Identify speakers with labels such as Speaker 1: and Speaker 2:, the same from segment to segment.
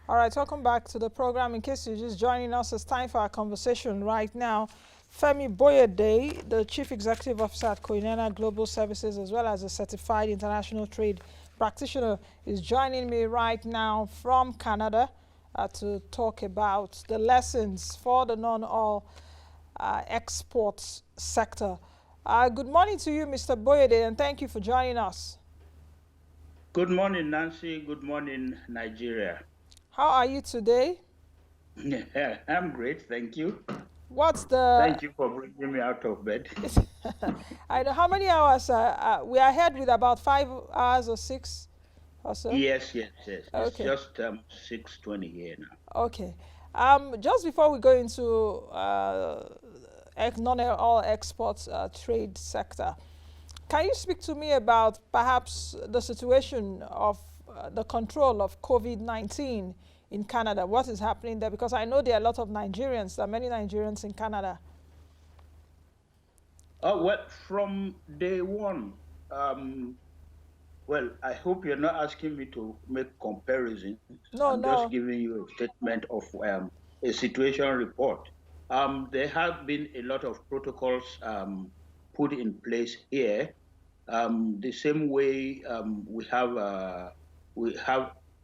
Speaker 1: All right, welcome back to the program. In case you're just joining us, it's time for our conversation right now. Femi Boyede, the Chief Executive Officer at Koinonia Global Services, as well as a certified international trade practitioner, is joining me right now from Canada to talk about the lessons for the non-oil exports sector. Good morning to you, Mr. Boyede, and thank you for joining us.
Speaker 2: Good morning, Nancy. Good morning, Nigeria.
Speaker 1: How are you today?
Speaker 2: I'm great, thank you.
Speaker 1: What's the
Speaker 2: Thank you for bringing me out of bed.
Speaker 1: I know how many hours we are ahead with about 5 hours or 6 or so.
Speaker 2: Yes. It's
Speaker 1: Okay,
Speaker 2: just 6:20 here now.
Speaker 1: okay. Just before we go into non-oil exports trade sector, can you speak to me about perhaps the situation of the control of COVID-19 in Canada? What is happening there? Because I know there are a lot of Nigerians, there are many Nigerians in Canada.
Speaker 2: Well, from day one, um, well, I hope you're not asking me to make comparisons.
Speaker 1: No,
Speaker 2: I'm just
Speaker 1: no.
Speaker 2: giving you a statement of a situation report. There have been a lot of protocols put in place here. The same way we have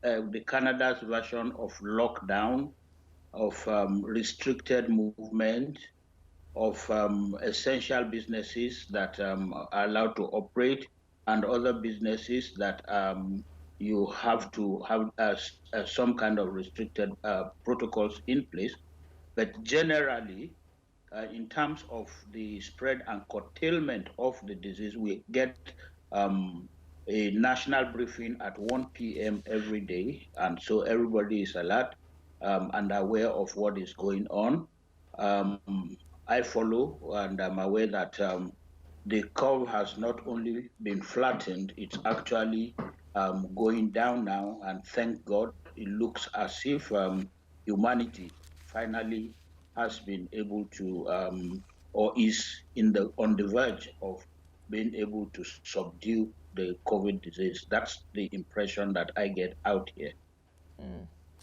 Speaker 2: the Canada's version of lockdown, of restricted movement, of essential businesses that are allowed to operate, and other businesses that you have to have some kind of restricted protocols in place. But generally, in terms of the spread and curtailment of the disease, we get um, a national briefing at 1 p.m. every day. And so everybody is alert and aware of what is going on. Um, I follow, and I'm aware that the curve has not only been flattened, it's actually going down now. And thank God, it looks as if humanity finally has been able to, or is on the verge of being able to subdue the COVID disease. That's the impression that I get out here.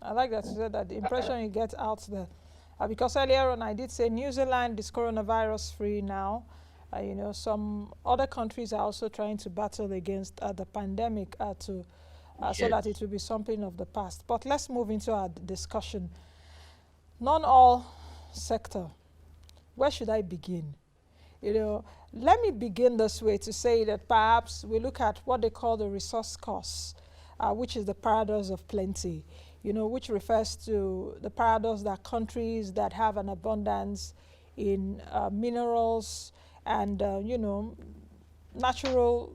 Speaker 1: I like that you said that the impression you get out there. Because earlier on I did say New Zealand is coronavirus free now. Some other countries are also trying to battle against the pandemic so
Speaker 2: Yes.
Speaker 1: that it will be something of the past. But let's move into our discussion. Non-oil sector. Where should I begin? Let me begin this way to say that perhaps we look at what they call the resource costs, which is the paradox of plenty, which refers to the paradox that countries that have an abundance in minerals and, natural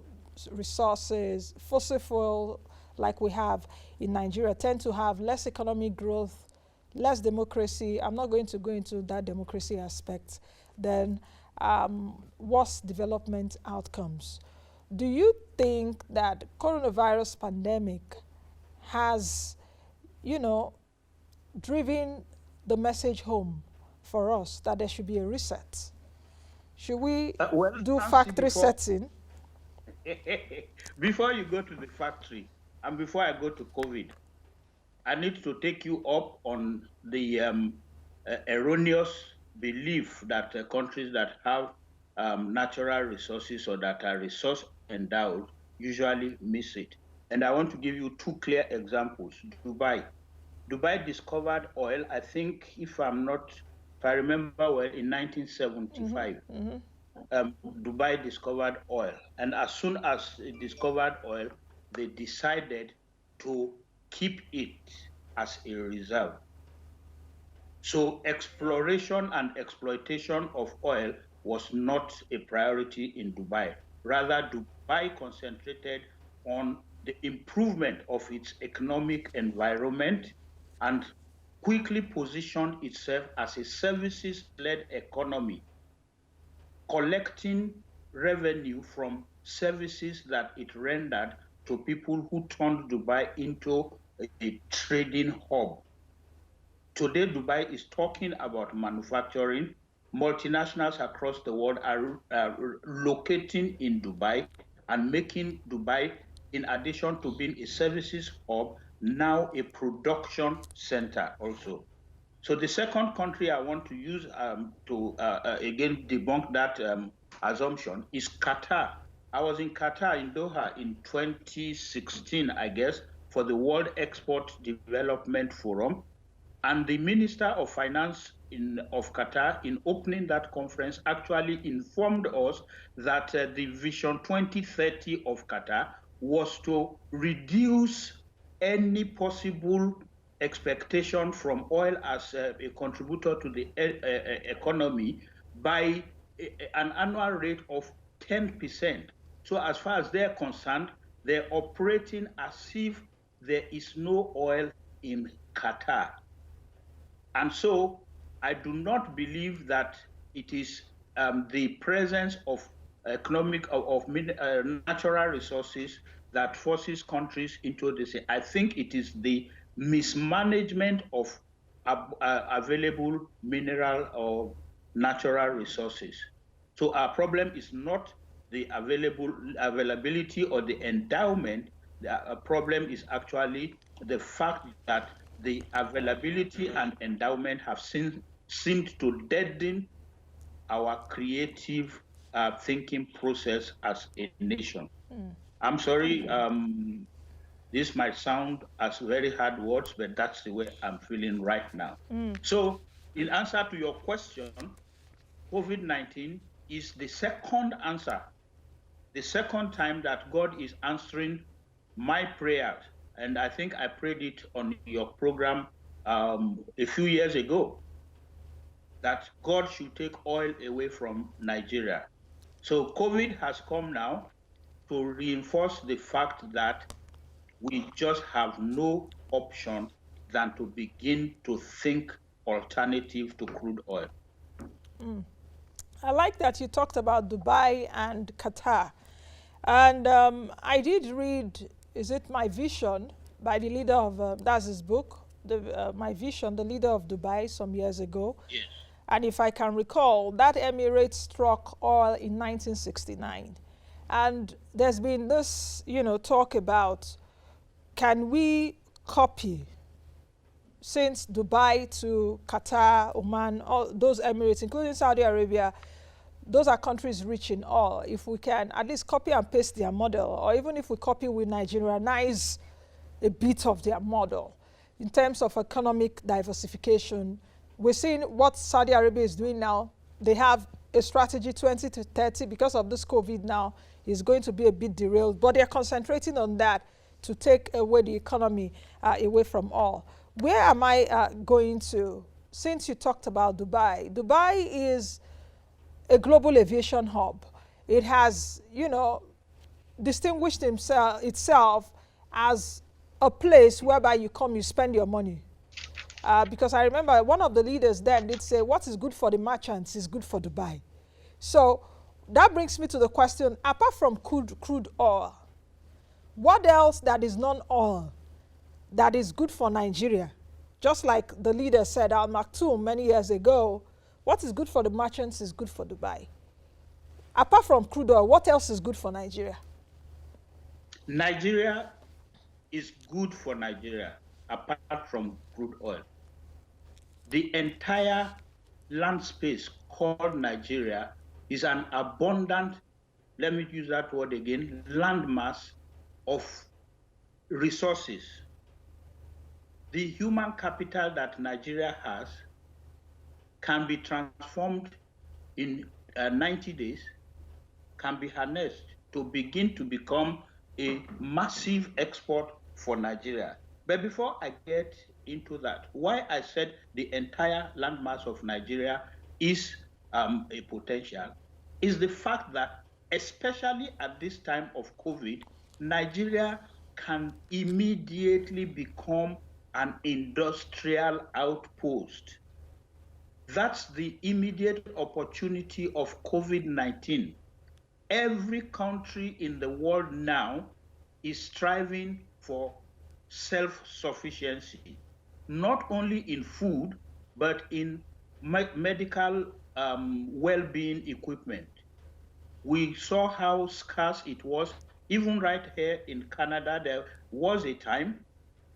Speaker 1: resources, fossil fuel, like we have in Nigeria, tend to have less economic growth, less democracy. I'm not going to go into that democracy aspect. Then worse development outcomes. Do you think that coronavirus pandemic has, driven the message home for us that there should be a reset? Should we
Speaker 2: Well,
Speaker 1: do
Speaker 2: Nancy,
Speaker 1: factory setting?
Speaker 2: before you go to the factory and before I go to COVID, I need to take you up on the erroneous belief that countries that have natural resources or that are resource endowed usually miss it. And I want to give you two clear examples. Dubai discovered oil, I think, if I remember well, in 1975. Dubai discovered oil. And as soon as it discovered oil, they decided to keep it as a reserve. So exploration and exploitation of oil was not a priority in Dubai. Rather, Dubai concentrated on the improvement of its economic environment and quickly positioned itself as a services-led economy, collecting revenue from services that it rendered to people who turned Dubai into a trading hub. Today, Dubai is talking about manufacturing. Multinationals across the world are locating in Dubai and making Dubai, in addition to being a services hub, now a production center also. So the second country I want to use to again debunk that assumption is Qatar. I was in Qatar, in Doha, in 2016, I guess, for the World Export Development Forum. And the Minister of Finance of Qatar, in opening that conference, actually informed us that the Vision 2030 of Qatar was to reduce any possible expectation from oil as a contributor to the economy by an annual rate of 10%. So as far as they're concerned, they're operating as if there is no oil in Qatar. And so I do not believe that it is the presence of natural resources that forces countries into this. I think it is the mismanagement of available mineral or natural resources. So our problem is not the availability or the endowment. The problem is actually the fact that the availability and endowment have seemed to deaden our creative thinking process as a nation. I'm sorry, this might sound as very hard words, but that's the way I'm feeling right now. So in answer to your question, COVID-19 is the second answer, the second time that God is answering my prayers. And I think I prayed it on your program a few years ago, that God should take oil away from Nigeria. So COVID has come now to reinforce the fact that we just have no option than to begin to think alternative to crude oil.
Speaker 1: I like that you talked about Dubai and Qatar. And I did read, is it My Vision, by the leader of, that's his book, My Vision, the leader of Dubai, some years ago.
Speaker 2: Yes.
Speaker 1: And if I can recall, that emirate struck oil in 1969. And there's been this, talk about, can we copy, since Dubai to Qatar, Oman, all those emirates, including Saudi Arabia, those are countries rich in oil. If we can at least copy and paste their model, or even if we copy, we Nigerianize a bit of their model in terms of economic diversification. We're seeing what Saudi Arabia is doing now. They have a strategy 20 to 30 because of this COVID now is going to be a bit derailed, but they're concentrating on that to take away the economy away from oil. Where am I going to? Since you talked about Dubai, Dubai is a global aviation hub. It has, distinguished itself as a place whereby you come, you spend your money. Because I remember one of the leaders then did say, what is good for the merchants is good for Dubai. So that brings me to the question, apart from crude oil, what else that is non-oil that is good for Nigeria? Just like the leader said, Al Maktoum, many years ago, what is good for the merchants is good for Dubai. Apart from crude oil, what else is good for Nigeria?
Speaker 2: Nigeria is good for Nigeria, apart from crude oil. The entire land space called Nigeria is an abundant, let me use that word again, landmass of resources. The human capital that Nigeria has can be transformed in 90 days, can be harnessed to begin to become a massive export for Nigeria. But before I get into that, why I said the entire landmass of Nigeria is a potential is the fact that, especially at this time of COVID, Nigeria can immediately become an industrial outpost. That's the immediate opportunity of COVID-19. Every country in the world now is striving for self-sufficiency, not only in food, but in medical well-being equipment. We saw how scarce it was. Even right here in Canada, there was a time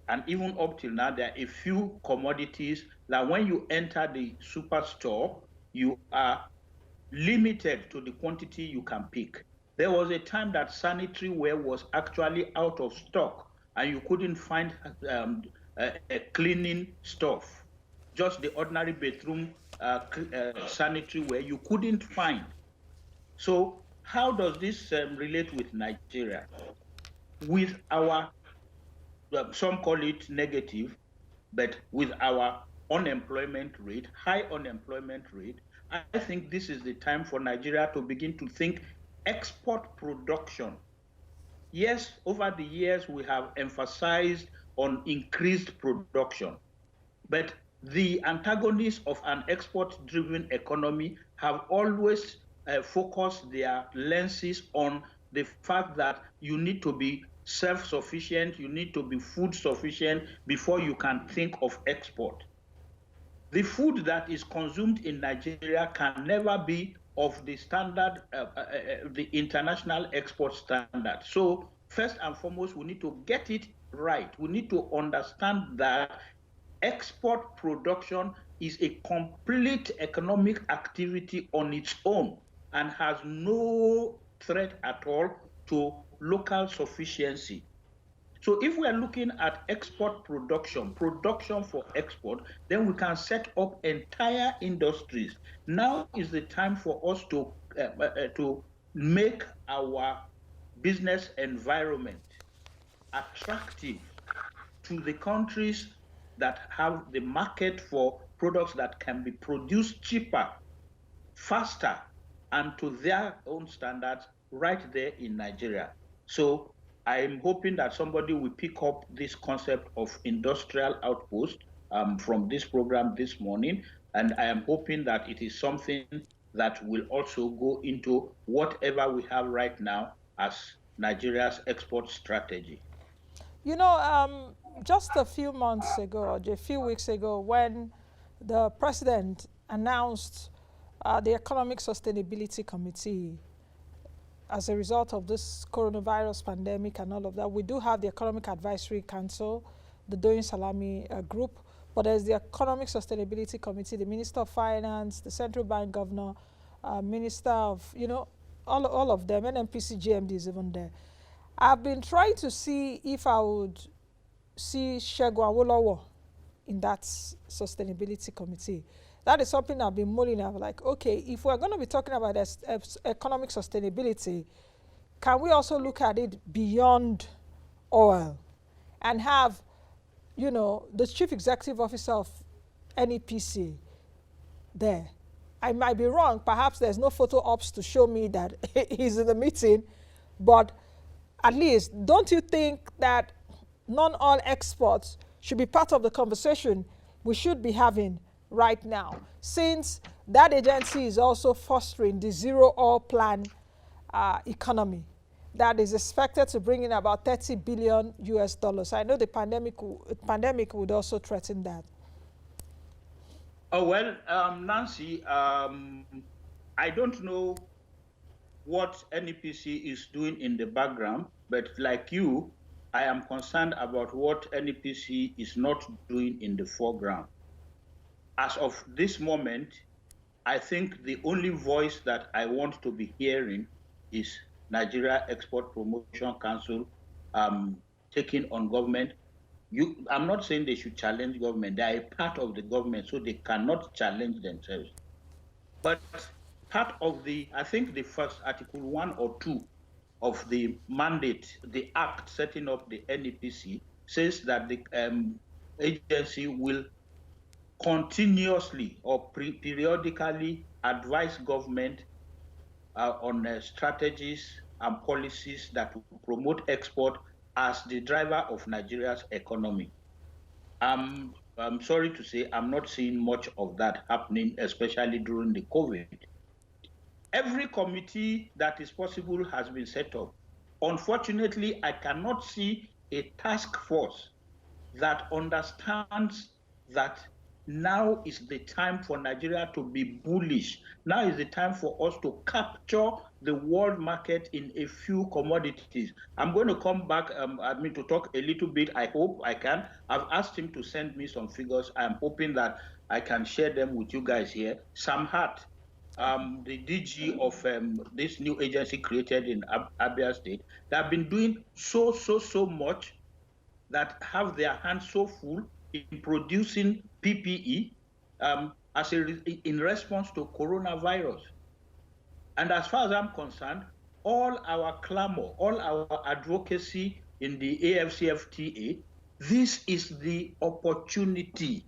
Speaker 2: And even up till now, there are a few commodities that when you enter the superstore, you are limited to the quantity you can pick. There was a time that sanitary ware was actually out of stock and you couldn't find cleaning stuff. Just the ordinary bathroom sanitary ware you couldn't find. So how does this relate with Nigeria? With our, some call it negative, but with our unemployment rate, high unemployment rate, I think this is the time for Nigeria to begin to think export production. Yes, over the years, we have emphasized on increased production, but the antagonists of an export-driven economy have always focused their lenses on the fact that you need to be self-sufficient, you need to be food sufficient before you can think of export. The food that is consumed in Nigeria can never be of the standard, the international export standard. So first and foremost, we need to get it right. We need to understand that export production is a complete economic activity on its own and has no threat at all to local sufficiency. So if we are looking at export production, production for export, then we can set up entire industries. Now is the time for us to make our business environment attractive to the countries that have the market for products that can be produced cheaper, faster, and to their own standards right there in Nigeria. So I'm hoping that somebody will pick up this concept of industrial outpost from this program this morning. And I am hoping that it is something that will also go into whatever we have right now as Nigeria's export strategy.
Speaker 1: You know, just a few months ago, or a few weeks ago, when the president announced the Economic Sustainability Committee, as a result of this coronavirus pandemic and all of that, we do have the Economic Advisory Council, the Doing Salami group, but there's the Economic Sustainability Committee, the Minister of Finance, the Central Bank Governor, Minister of, you know, all of them, NNPC GMD is even there. I've been trying to see if I would see Segun Awolowo in that sustainability committee. That is something I've been mulling over, like, okay, if we're going to be talking about economic sustainability, can we also look at it beyond oil and have, you know, the chief executive officer of NEPC there? I might be wrong. Perhaps there's no photo ops to show me that he's in the meeting, but at least, don't you think that non-oil exports should be part of the conversation we should be having right now, since that agency is also fostering the zero oil plan economy that is expected to bring in about 30 billion US dollars. I know the pandemic would also threaten that.
Speaker 2: Oh, well, Nancy, I don't know what NEPC is doing in the background, but like you, I am concerned about what NEPC is not doing in the foreground. As of this moment, I think the only voice that I want to be hearing is Nigeria Export Promotion Council taking on government. I'm not saying they should challenge government. They are a part of the government, so they cannot challenge themselves. But part of the, I think the first Article 1 or 2 of the mandate, the act setting up the NEPC, says that the agency will continuously or periodically advise government on strategies and policies that will promote export as the driver of Nigeria's economy. I'm sorry to say I'm not seeing much of that happening, especially during the COVID. Every committee that is possible has been set up. Unfortunately, I cannot see a task force that understands that Now is the time for Nigeria to be bullish. Now is the time for us to capture the world market in a few commodities. I'm going to come back, to talk a little bit. I hope I can. I've asked him to send me some figures. I'm hoping that I can share them with you guys here. Sam Hart, the DG of this new agency created in Abia State, they have been doing so much that have their hands so full in producing PPE in response to coronavirus. And as far as I'm concerned, all our clamor, all our advocacy in the AFCFTA, this is the opportunity.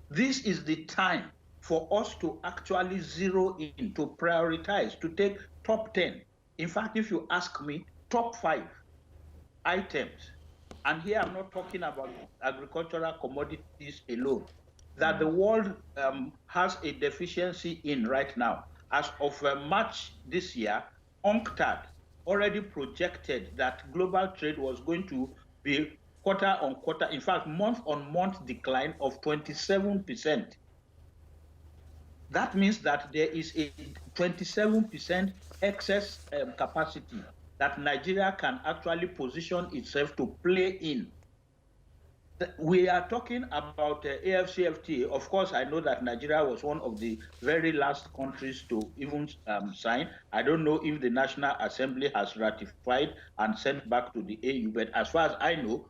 Speaker 2: This is the time for us to actually zero in, to prioritize, to take top 10. In fact, if you ask me, top 5 items, and here I'm not talking about agricultural commodities alone, that the world has a deficiency in right now. As of March this year, UNCTAD already projected that global trade was going to be quarter on quarter, in fact, month on month decline of 27%. That means that there is a 27% excess capacity that Nigeria can actually position itself to play in. We are talking about AFCFTA. Of course, I know that Nigeria was one of the very last countries to even sign. I don't know if the National Assembly has ratified and sent back to the AU, but as far as I know,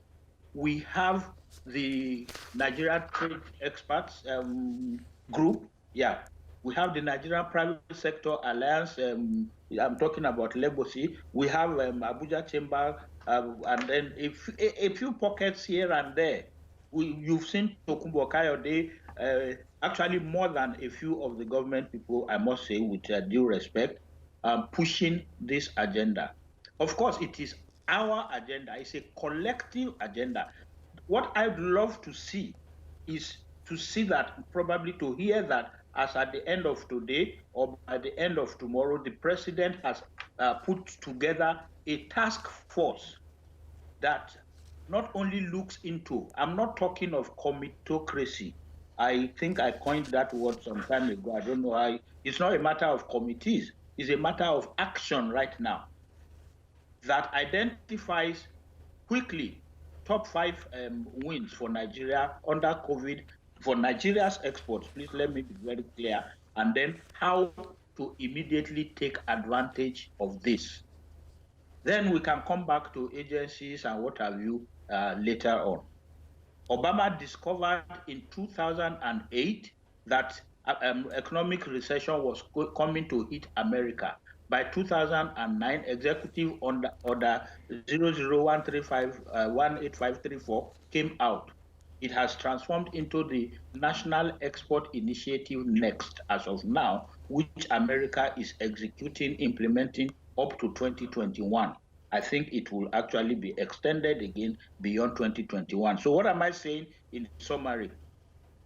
Speaker 2: we have the Nigeria Trade Experts group. Yeah, we have the Nigerian Private Sector Alliance. I'm talking about Legacy. We have Abuja Chamber, and then a few pockets here and there. You've seen Tokunbo Kayode, actually more than a few of the government people, I must say, with due respect, pushing this agenda. Of course, it is our agenda. It's a collective agenda. What I'd love to see is to see that, probably to hear that, as at the end of today or by the end of tomorrow, the president has put together a task force that not only looks into, I'm not talking of comitocracy. I think I coined that word some time ago. I don't know how. It's not a matter of committees. It's a matter of action right now that identifies quickly top 5 wins for Nigeria under COVID, for Nigeria's exports. Please let me be very clear. And then how to immediately take advantage of this. Then we can come back to agencies and what have you later on. Obama discovered in 2008 that economic recession was coming to hit America. By 2009, Executive Order 00135 came out. It has transformed into the National Export Initiative NEXT as of now, which America is executing, implementing up to 2021. I think it will actually be extended again beyond 2021. So what am I saying in summary?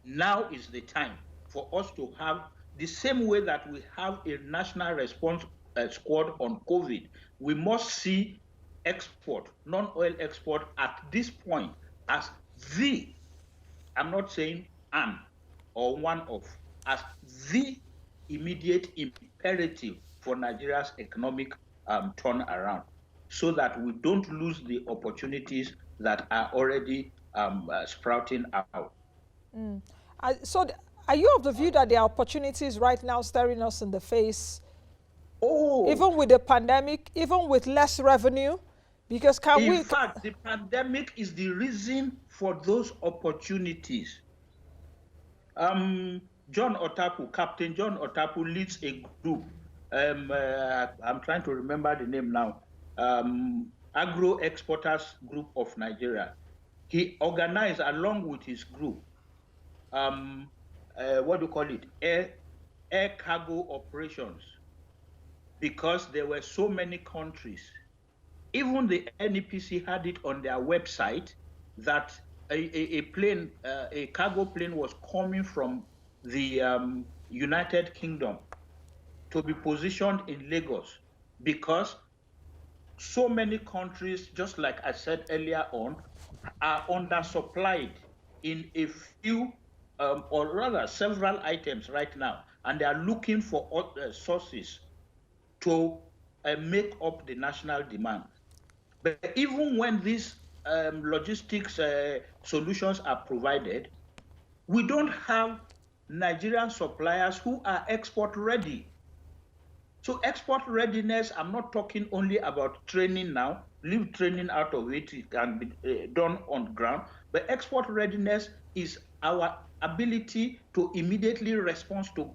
Speaker 2: Now is the time for us to have the same way that we have a national response squad on COVID. We must see export, non-oil export at this point as the, I'm not saying an or one of, as the immediate imperative for Nigeria's economic turnaround, so that we don't lose the opportunities that are already sprouting out.
Speaker 1: So are you of the view that there are opportunities right now staring us in the face? Oh, even with the pandemic, even with less revenue? Because
Speaker 2: in fact, the pandemic is the reason for those opportunities. John Otapu, Captain John Otapu, leads a group. I'm trying to remember the name now. Agro Exporters Group of Nigeria. He organized, along with his group, what do you call it? Air cargo operations, because there were so many countries. Even the NEPC had it on their website that a plane, a cargo plane was coming from the United Kingdom to be positioned in Lagos, because so many countries, just like I said earlier on, are undersupplied in a few or rather several items right now, and they are looking for sources to make up the national demand. But even when these logistics solutions are provided, we don't have Nigerian suppliers who are export ready. So export readiness, I'm not talking only about training now, leave training out of it, it can be done on ground, but export readiness is our ability to immediately respond to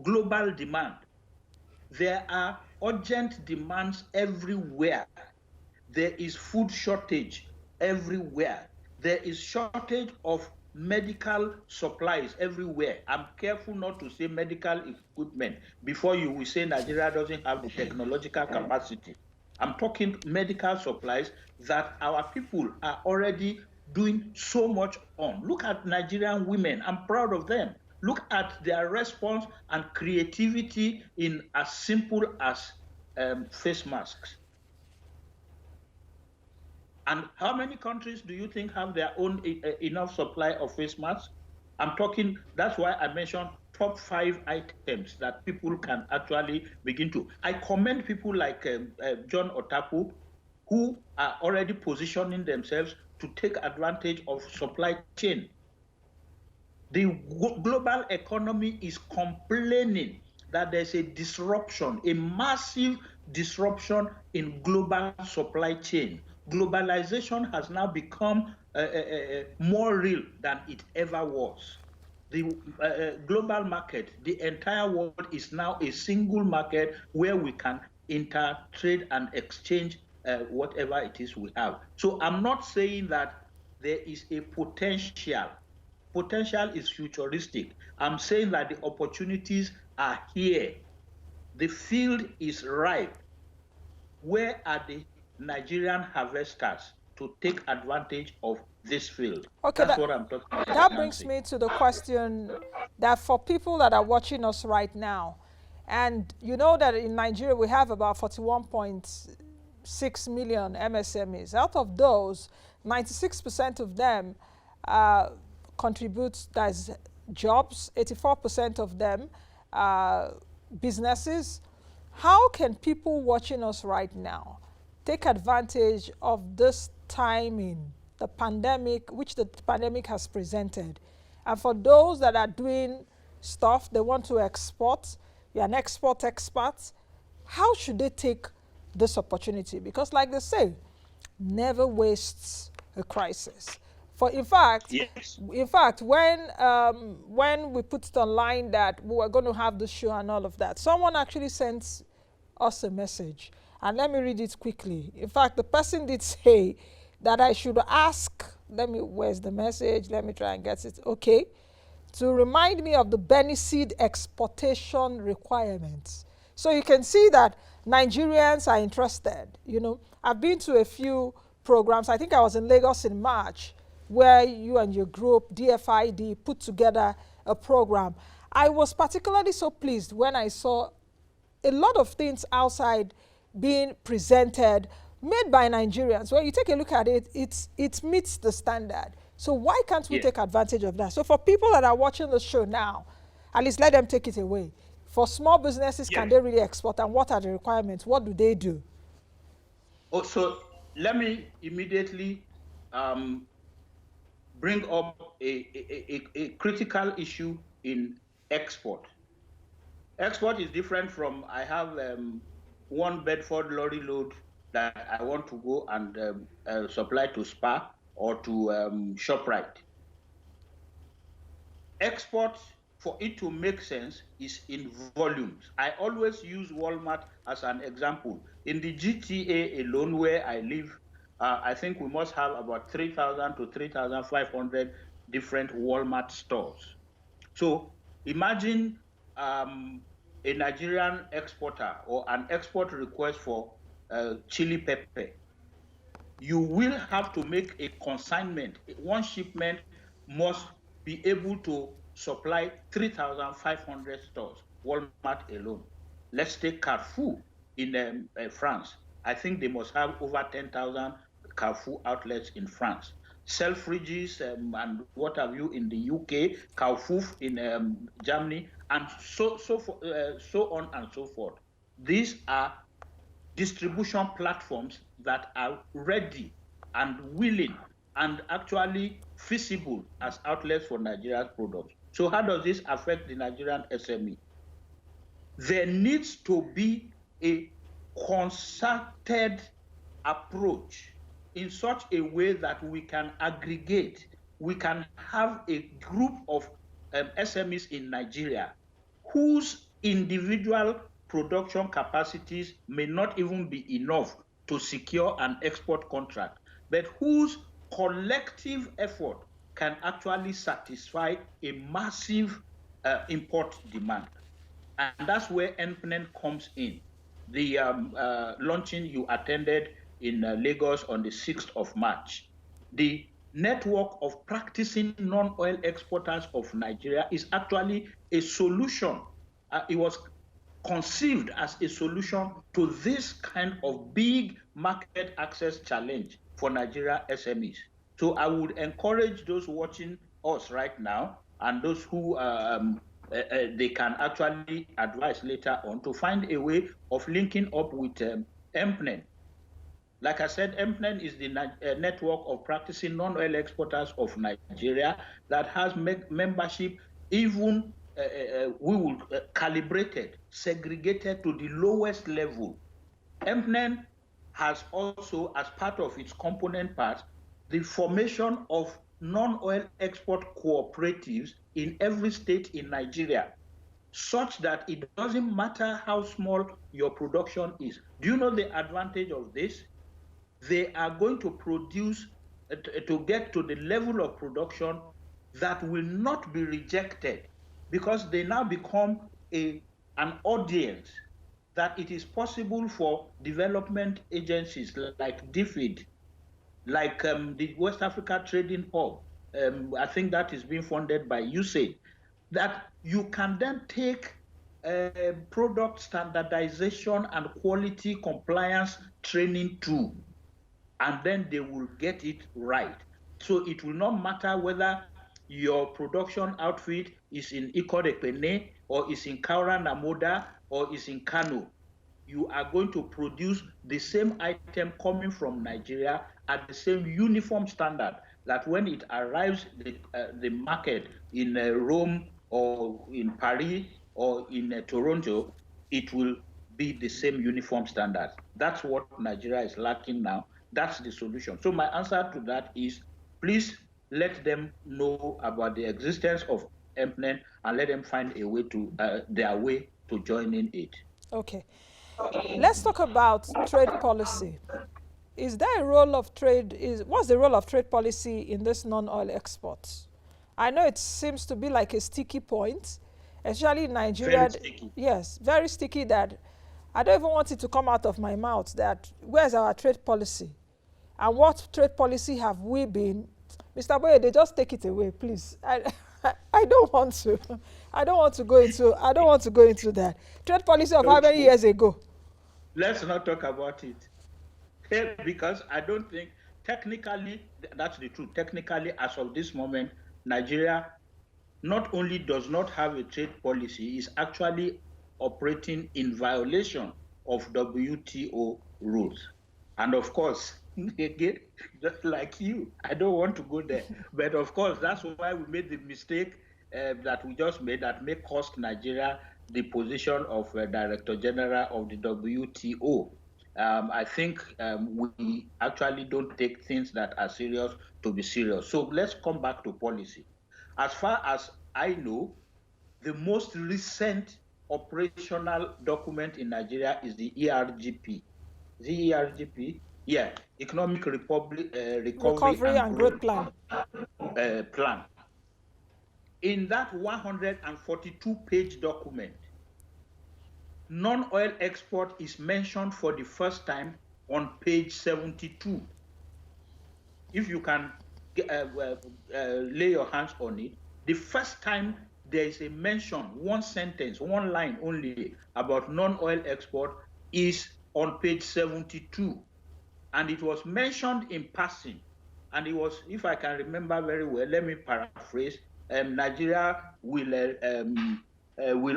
Speaker 2: global demand. There are urgent demands everywhere. There is food shortage everywhere. There is shortage of medical supplies everywhere. I'm careful not to say medical equipment before you will say Nigeria doesn't have the technological capacity. I'm talking medical supplies that our people are already doing so much on. Look at Nigerian women. I'm proud of them. Look at their response and creativity in as simple as face masks. And how many countries do you think have their own enough supply of face masks? I'm talking, that's why I mentioned top 5 items that people can actually begin to. I commend people like John Otapu, who are already positioning themselves to take advantage of supply chain. The global economy is complaining that there's a disruption, a massive disruption in global supply chain. Globalization has now become more real than it ever was. The global market, the entire world is now a single market where we can trade and exchange whatever it is we have. So I'm not saying that there is a potential. Potential is futuristic. I'm saying that the opportunities are here. The field is ripe. Where are the Nigerian harvesters to take advantage of this field?
Speaker 1: Okay,
Speaker 2: That's what I'm talking about.
Speaker 1: that brings me to the question that for people that are watching us right now, and you know that in Nigeria we have about 41.6 million MSMEs. Out of those, 96% of them contribute as jobs, 84% of them businesses. How can people watching us right now take advantage of this timing, the pandemic, which the pandemic has presented? And for those that are doing stuff, they want to export, you're an export expert, how should they take this opportunity? Because like they say, never wastes a crisis. For in fact,
Speaker 2: yes.
Speaker 1: when we put it online that we were going to have the show and all of that, someone actually sent us a message, and let me read it quickly. In fact, the person did say that I should ask. Where's the message? Let me try and get it. Okay, to remind me of the Beniseed exportation requirements. So you can see that Nigerians are interested. You know, I've been to a few programs. I think I was in Lagos in March, where you and your group, DFID, put together a program. I was particularly so pleased when I saw a lot of things outside being presented, made by Nigerians. When you take a look at it, it meets the standard. So why can't we take advantage of that? So for people that are watching the show now, at least let them take it away. For small businesses, can they really export? And what are the requirements? What do they do?
Speaker 2: Oh, so let me immediately bring up a critical issue in export. Export is different from I have one Bedford lorry load that I want to go and supply to Spa or to ShopRite. Export, for it to make sense, is in volumes. I always use Walmart as an example. In the GTA alone, where I live, I think we must have about 3,000 to 3,500 different Walmart stores. So imagine a Nigerian exporter or an export request for chili pepper. You will have to make a consignment. One shipment must be able to supply 3,500 stores, Walmart alone. Let's take Carrefour in France. I think they must have over 10,000 Carrefour outlets in France. Selfridges and what have you in the UK, Carrefour in Germany, and so on and so forth. These are distribution platforms that are ready and willing and actually feasible as outlets for Nigeria's products. So how does this affect the Nigerian SME? There needs to be a concerted approach in such a way that we can aggregate, we can have a group of SMEs in Nigeria whose individual production capacities may not even be enough to secure an export contract, but whose collective effort can actually satisfy a massive import demand. And that's where NPNEN comes in. The launching you attended in Lagos on the 6th of March. The network of practicing non-oil exporters of Nigeria is actually a solution. It was conceived as a solution to this kind of big market access challenge for Nigeria SMEs. So I would encourage those watching us right now and those who they can actually advise later on to find a way of linking up with NPNEN. Like I said, NPNEN is the network of practicing non-oil exporters of Nigeria that has membership even we will calibrated, segregated to the lowest level. NPNEN has also, as part of its component parts, the formation of non-oil export cooperatives in every state in Nigeria, such that it doesn't matter how small your production is. Do you know the advantage of this? They are going to produce, to get to the level of production that will not be rejected, because they now become an audience that it is possible for development agencies like DFID, like the West Africa Trading Hub, I think that is being funded by USAID, that you can then take product standardization and quality compliance training too, and then they will get it right. So it will not matter whether your production outfit is in Ikorekpene or is in Kaura Namoda or is in Kano. You are going to produce the same item coming from Nigeria at the same uniform standard, that when it arrives the market in Rome or in Paris or in Toronto, it will be the same uniform standard. That's what Nigeria is lacking now. That's the solution. So my answer to that is, please let them know about the existence of NPNEN and let them find a way to their way to joining it.
Speaker 1: Okay. Let's talk about trade policy. Is there a role of trade? What's the role of trade policy in this non-oil exports? I know it seems to be like a sticky point, especially in Nigeria.
Speaker 2: Very sticky.
Speaker 1: Yes, very sticky, that I don't even want it to come out of my mouth, that where's our trade policy? And what trade policy have we been? Mr. Boyede, just take it away, please. I don't want to. I don't want to go into that. Trade policy of how many years ago?
Speaker 2: Let's not talk about it. Because I don't think, technically, that's the truth. Technically, as of this moment, Nigeria not only does not have a trade policy, is actually operating in violation of WTO rules. And of course, again, just like you, I don't want to go there. But of course, that's why we made the mistake that we just made, that may cost Nigeria the position of Director General of the WTO. I think we actually don't take things that are serious to be serious. So let's come back to policy. As far as I know, the most recent operational document in Nigeria is the ERGP. The ERGP? Yeah, Economic Recovery and Growth Plan. In that 142-page document, non-oil export is mentioned for the first time on page 72. If you can lay your hands on it, the first time there is a mention, one sentence, one line only about non-oil export is on page 72. And it was mentioned in passing and it was, if I can remember very well, let me paraphrase, Nigeria will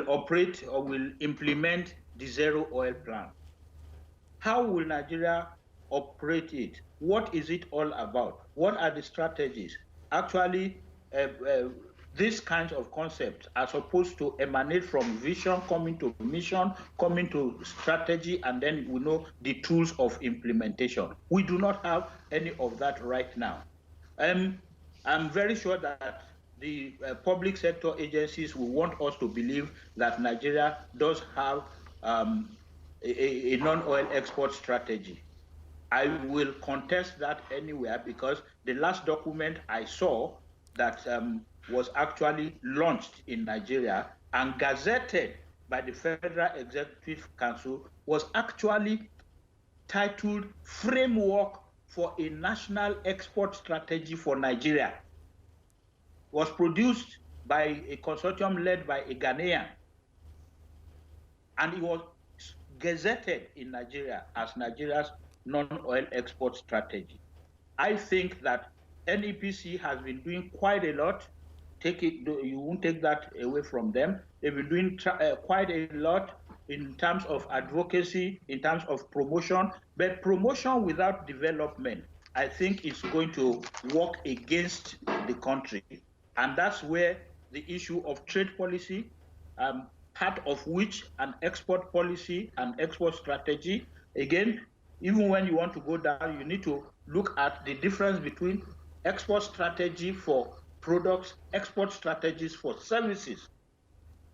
Speaker 2: operate or will implement the zero oil plan. How will Nigeria operate it? What is it all about? What are the strategies? Actually, these kinds of concepts are supposed to emanate from vision, coming to mission, coming to strategy, and then we know the tools of implementation. We do not have any of that right now. I'm very sure that the public sector agencies will want us to believe that Nigeria does have a non-oil export strategy. I will contest that anywhere, because the last document I saw that was actually launched in Nigeria and gazetted by the Federal Executive Council was actually titled Framework for a National Export Strategy for Nigeria. It was produced by a consortium led by a Ghanaian, and it was gazetted in Nigeria as Nigeria's non-oil export strategy. I think that NEPC has been doing quite a lot. You won't take that away from them. They've been doing quite a lot in terms of advocacy, in terms of promotion, but promotion without development, I think, is going to work against the country. And that's where the issue of trade policy, part of which an export policy and export strategy, again, even when you want to go down, you need to look at the difference between export strategy for products, export strategies for services.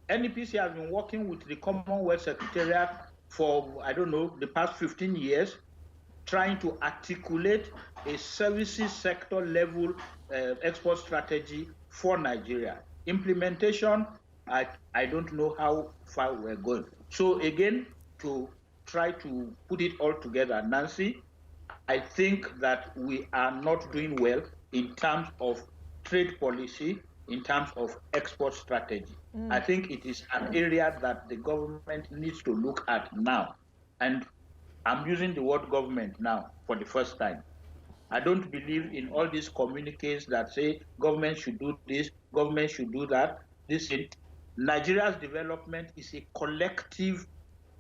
Speaker 2: NEPC has been working with the Commonwealth Secretariat for, I don't know, the past 15 years, trying to articulate a services sector level export strategy for Nigeria. Implementation, I don't know how far we're going. So again, to try to put it all together, Nancy, I think that we are not doing well in terms of trade policy, in terms of export strategy. I think it is an area that the government needs to look at now. And I'm using the word government now for the first time. I don't believe in all these communiques that say government should do this, government should do that. Nigeria's development is a collective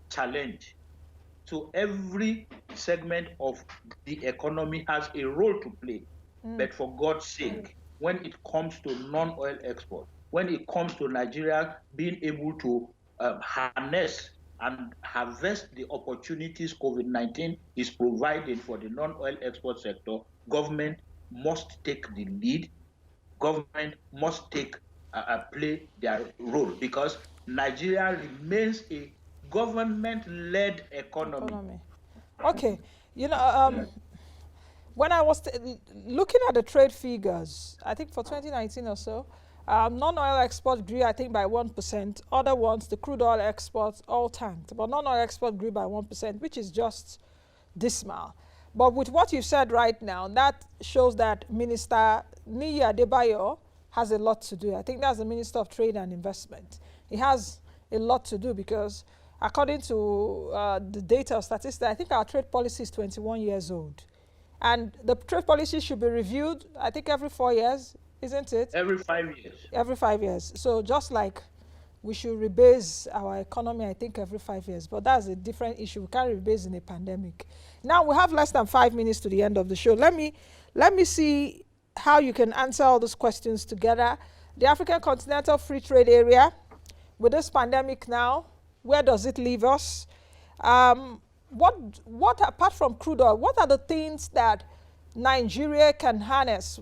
Speaker 2: challenge. So every segment of the economy has a role to play. But for God's sake, when it comes to non-oil export, when it comes to Nigeria being able to harness and harvest the opportunities COVID-19 is providing for the non-oil export sector, government must take the lead. Government must play their role, because Nigeria remains a government-led economy.
Speaker 1: Okay, you know, when I was looking at the trade figures, I think for 2019 or so, non-oil export grew, I think, by 1%. Other ones, the crude oil exports, all tanked. But non-oil export grew by 1%, which is just dismal. But with what you said right now, that shows that Minister Nnaji Adebayo has a lot to do. I think that's the Minister of Trade and Investment. He has a lot to do, because according to the data or statistics, I think our trade policy is 21 years old. And the trade policy should be reviewed, I think, every 4 years, isn't it?
Speaker 2: Every 5 years.
Speaker 1: Every 5 years. So just like we should rebase our economy, I think, every 5 years. But that's a different issue. We can't rebase in a pandemic. Now, we have less than 5 minutes to the end of the show. Let me see how you can answer all those questions together. The African Continental Free Trade Area, with this pandemic now, where does it leave us? What apart from crude oil, what are the things that Nigeria can harness,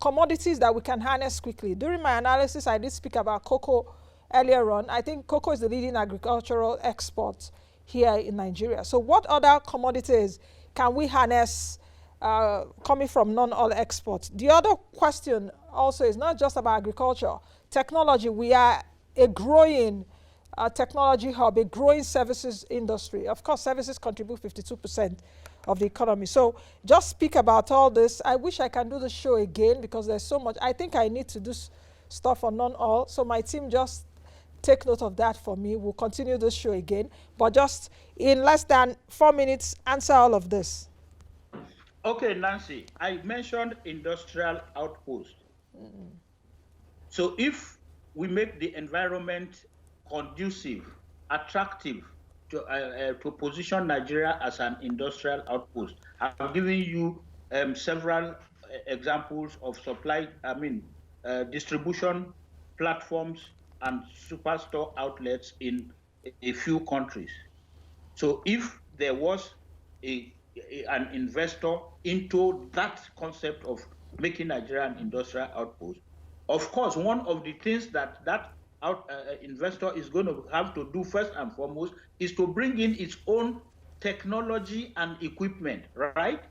Speaker 1: commodities that we can harness quickly? During my analysis, I did speak about cocoa earlier on. I think cocoa is the leading agricultural export here in Nigeria. So what other commodities can we harness coming from non-oil exports? The other question also is not just about agriculture. Technology, we are a growing technology hub, a growing services industry. Of course, services contribute 52% of the economy. So just speak about all this. I wish I can do the show again, because there's so much. I think I need to do stuff on non-oil. So my team, just take note of that for me. We'll continue this show again. But just in less than 4 minutes, answer all of this.
Speaker 2: Okay, Nancy, I mentioned industrial outpost. So if we make the environment conducive, attractive to position Nigeria as an industrial outpost, I've given you several examples of distribution platforms and superstore outlets in a few countries. So if there was an investor into that concept of making Nigeria an industrial outpost, of course, one of the things that investor is going to have to do first and foremost is to bring in its own technology and equipment, right?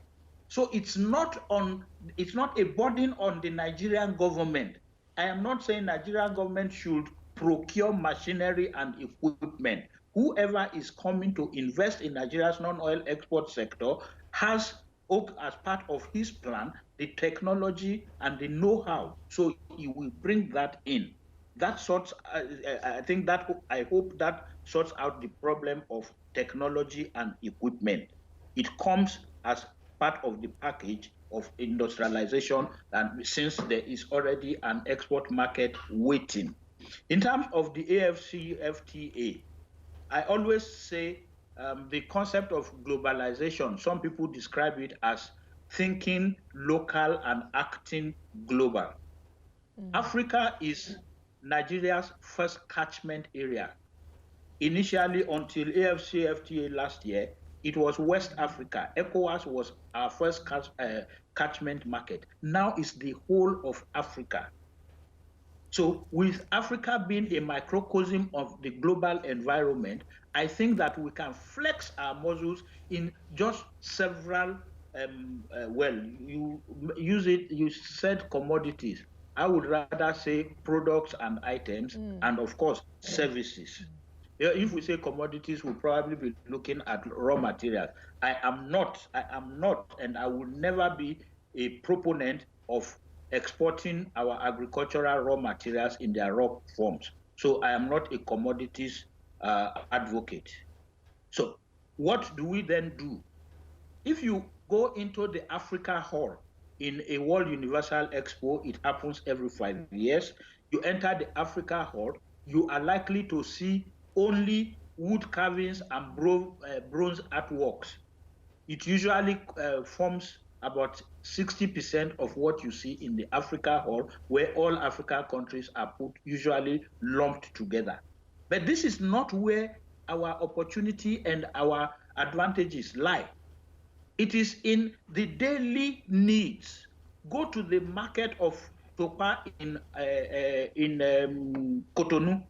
Speaker 2: So it's not a burden on the Nigerian government. I am not saying Nigerian government should procure machinery and equipment. Whoever is coming to invest in Nigeria's non-oil export sector has, as part of his plan, the technology and the know-how. So he will bring that in. That sorts, I hope that sorts out the problem of technology and equipment. It comes as part of the package of industrialization, and since there is already an export market waiting. In terms of the AFCFTA, I always say the concept of globalization, some people describe it as thinking local and acting global. Africa is Nigeria's first catchment area. Initially, until AFCFTA last year, it was West Africa. ECOWAS was our first catchment market. Now it's the whole of Africa. So with Africa being a microcosm of the global environment, I think that we can flex our muscles in just several, you said commodities. I would rather say products and items, and of course, services. If we say commodities, we'll probably be looking at raw materials. I am not, and I will never be a proponent of exporting our agricultural raw materials in their raw forms. So I am not a commodities advocate. So what do we then do? If you go into the Africa Hall in a World Universal Expo, it happens every 5 years. You enter the Africa Hall, you are likely to see only wood carvings and bronze artworks. It usually forms about 60% of what you see in the Africa Hall, where all African countries are usually lumped together. But this is not where our opportunity and our advantages lie. It is in the daily needs. Go to the market of Topa in Cotonou,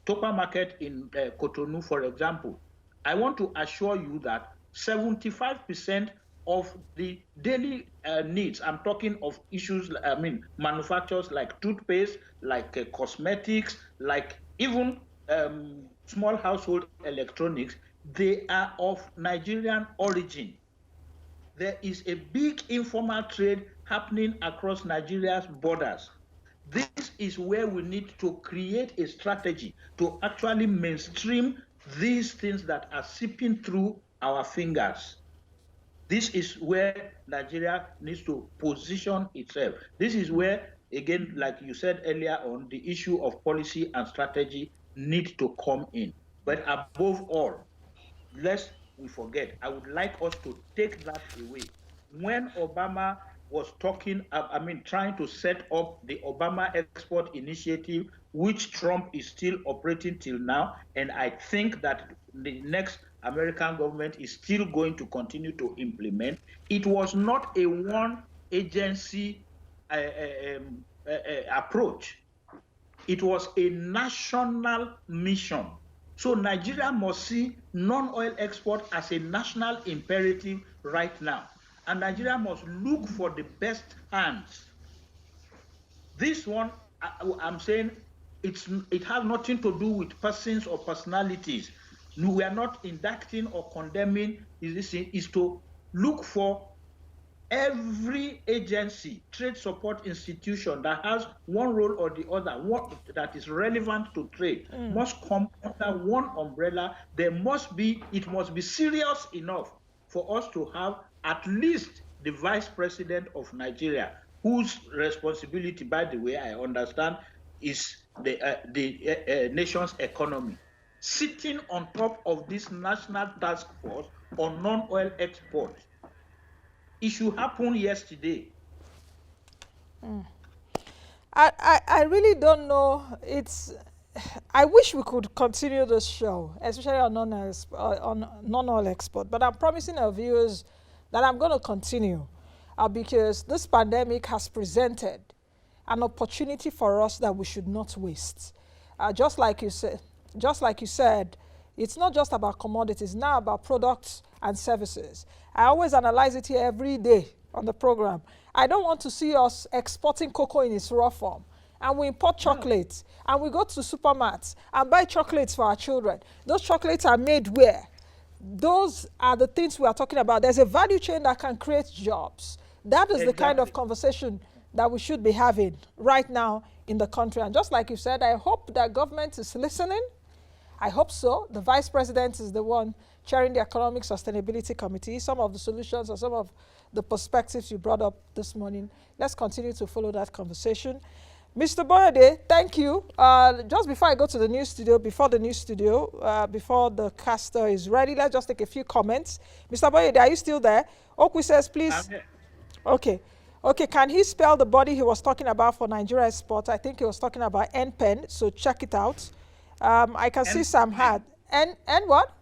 Speaker 2: Topa market in Cotonou, for example. I want to assure you that 75% of the daily needs, I'm talking of issues, manufacturers like toothpaste, like cosmetics, like even small household electronics, they are of Nigerian origin. There is a big informal trade happening across Nigeria's borders. This is where we need to create a strategy to actually mainstream these things that are seeping through our fingers. This is where Nigeria needs to position itself. This is where, again, like you said earlier on, the issue of policy and strategy need to come in. But above all, lest we forget, I would like us to take that away. When Obama was trying to set up the Obama Export Initiative, which Trump is still operating till now, and I think that the next American government is still going to continue to implement, it was not a one-agency approach. It was a national mission. So Nigeria must see non-oil export as a national imperative right now. And Nigeria must look for the best hands. This one, I'm saying, it has nothing to do with persons or personalities. No, we are not indicting or condemning. Is to look for every agency, trade support institution that has one role or the other, that is relevant to trade, must come under one umbrella. It must be serious enough for us to have at least the vice president of Nigeria, whose responsibility, by the way, I understand, is the nation's economy, sitting on top of this national task force on non-oil exports. It should happen yesterday.
Speaker 1: I really don't know. I wish we could continue this show, especially on non-oil export. But I'm promising our viewers that I'm going to continue because this pandemic has presented an opportunity for us that we should not waste. Just like you said, it's not just about commodities, it's now about products and services. I always analyze it here every day on the program. I don't want to see us exporting cocoa in its raw form, and we import chocolates, and we go to supermarkets and buy chocolates for our children. Those chocolates are made where? Those are the things we are talking about. There's a value chain that can create jobs. That is the kind of conversation that we should be having right now in the country. And just like you said, I hope that government is listening. I hope so. The vice president is the one chairing the Economic Sustainability Committee. Some of the solutions or some of the perspectives you brought up this morning, let's continue to follow that conversation. Mr. Boyede, thank you. Just before I go to the news studio, before the caster is ready, let's just take a few comments. Mr. Boyede, are you still there? Okwi says, please. Okay. Okay, can he spell the body he was talking about for Nigeria Export? I think he was talking about NPEN, so check it out. I can see Sam had. N what?